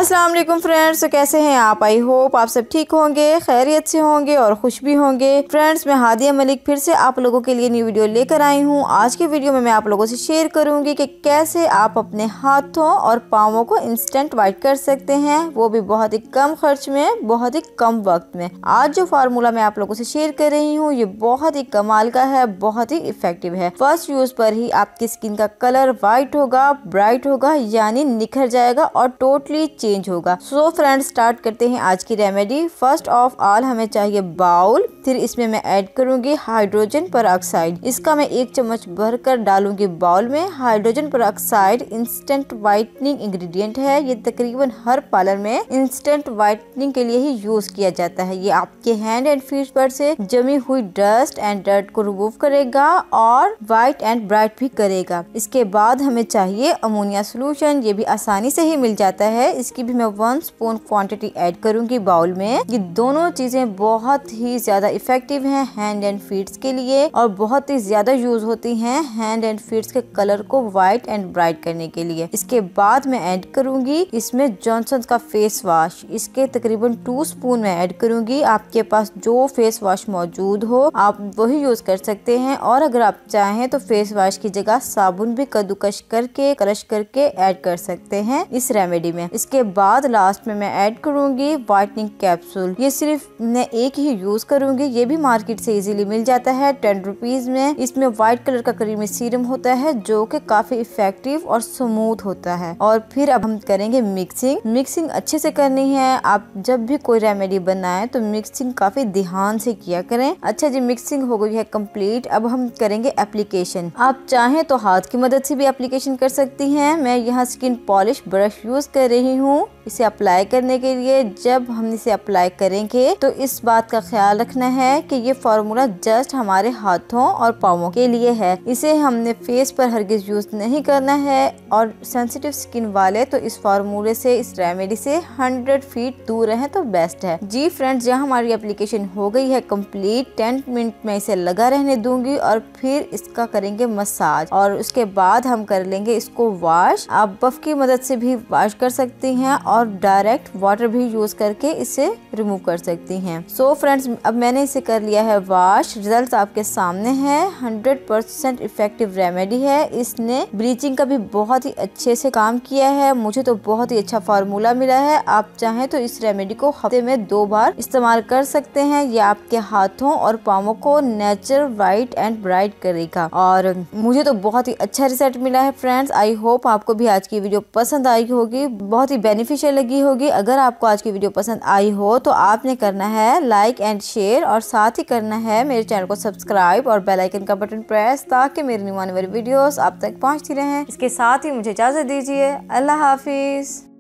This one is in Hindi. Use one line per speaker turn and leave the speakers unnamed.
अस्सलाम वालेकुम फ्रेंड्स, तो कैसे हैं आप? आई होप आप सब ठीक होंगे, खैरियत से होंगे और खुश भी होंगे। फ्रेंड्स, मैं हादिया मलिक फिर से आप लोगों के लिए न्यू वीडियो लेकर आई हूँ। आज की वीडियो में मैं आप लोगों से शेयर करूंगी कि कैसे आप अपने हाथों और पाँवों को इंस्टेंट वाइट कर सकते हैं, वो भी बहुत ही कम खर्च में, बहुत ही कम वक्त में। आज जो फार्मूला मैं आप लोगों से शेयर कर रही हूँ ये बहुत ही कमाल का है, बहुत ही इफेक्टिव है। फर्स्ट यूज पर ही आपकी स्किन का कलर व्हाइट होगा, ब्राइट होगा, यानी निखर जाएगा और टोटली चेंज होगा। सो फ्रेंड्स, स्टार्ट करते हैं आज की रेमेडी। फर्स्ट ऑफ ऑल हमें चाहिए बाउल, फिर इसमें मैं ऐड करूंगी हाइड्रोजन पेरोक्साइड। इसका मैं 1 चम्मच भरकर डालूंगी बाउल में। Hydrogen peroxide instant whitening ingredient है। ये तकरीबन हर पार्लर में इंस्टेंट व्हाइटनिंग के लिए ही यूज किया जाता है। ये आपके हैंड एंड फीट पर से जमी हुई डस्ट एंड डर्ट को रिमूव करेगा और व्हाइट एंड ब्राइट भी करेगा। इसके बाद हमें चाहिए अमोनिया सोल्यूशन। ये भी आसानी से ही मिल जाता है। इसकी भी मैं 1 स्पून क्वांटिटी ऐड करूंगी बाउल में। ये दोनों चीजें बहुत ही ज्यादा इफेक्टिव हैं हैंड एंड फीट्स के लिए और बहुत ही ज्यादा यूज होती हैं हैंड एंड फीट्स के कलर को व्हाइट एंड ब्राइट करने के लिए। इसके बाद मैं ऐड करूंगी इसमें जॉनसन्स का फेस वॉश। इसके तकरीबन 2 स्पून मैं ऐड करूंगी। आपके पास जो फेस वॉश मौजूद हो आप वही यूज कर सकते हैं, और अगर आप चाहें तो फेस वॉश की जगह साबुन भी कद्दूकस करके क्रश करके ऐड कर सकते हैं इस रेमेडी में। इसके बाद लास्ट में मैं ऐड करूंगी व्हाइटनिंग कैप्सूल। ये सिर्फ मैं एक ही यूज करूंगी। ये भी मार्केट से इजीली मिल जाता है 10 रुपीज में। इसमें व्हाइट कलर का क्रीमी सीरम होता है जो कि काफी इफेक्टिव और स्मूथ होता है। और फिर अब हम करेंगे मिक्सिंग अच्छे से करनी है। आप जब भी कोई रेमेडी बनाएं तो मिक्सिंग काफी ध्यान से किया करें। अच्छा जी, मिक्सिंग हो गई है कंप्लीट। अब हम करेंगे एप्लीकेशन। आप चाहें तो हाथ की मदद से भी एप्लीकेशन कर सकती हैं। मैं यहाँ स्किन पॉलिश ब्रश यूज कर रही हूँ इसे अप्लाई करने के लिए। जब हम इसे अप्लाई करेंगे तो इस बात का ख्याल रखना है कि ये फार्मूला जस्ट हमारे हाथों और पाँवों के लिए है। इसे हमने फेस पर हरगिज यूज नहीं करना है, और सेंसिटिव स्किन वाले तो इस फार्मूले से, इस रेमेडी से 100 फीट दूर रहें तो बेस्ट है। जी फ्रेंड्स, यहाँ हमारी एप्लीकेशन हो गई है कंप्लीट। 10 मिनट में इसे लगा रहने दूंगी और फिर इसका करेंगे मसाज, और उसके बाद हम कर लेंगे इसको वॉश। आप बफ की मदद से भी वॉश कर सकती हैं और डायरेक्ट वाटर भी यूज करके इसे रिमूव कर सकती हैं। सो फ्रेंड्स, अब मैंने इसे कर लिया है वॉश। रिजल्ट आपके सामने है। 100% इफेक्टिव रेमेडी है। इसने ब्लीचिंग का भी बहुत ही अच्छे से काम किया है। मुझे तो बहुत ही अच्छा फार्मूला मिला है। आप चाहें तो इस रेमेडी को हफ्ते में 2 बार इस्तेमाल कर सकते हैं। ये आपके हाथों और पाँवों को नेचुरल व्हाइट एंड ब्राइट करेगा और मुझे तो बहुत ही अच्छा रिजल्ट मिला है। फ्रेंड्स, आई होप आपको भी आज की वीडियो पसंद आई होगी, बहुत ही बेनिफिशियल लगी होगी। अगर आपको आज की वीडियो पसंद आई हो तो आपने करना है लाइक एंड शेयर, और साथ ही करना है मेरे चैनल को सब्सक्राइब और बेल आइकन का बटन प्रेस, ताकि मेरी न्यू आने वाली वीडियोस आप तक पहुंचती रहें। इसके साथ ही मुझे इजाजत दीजिए। अल्लाह हाफिज।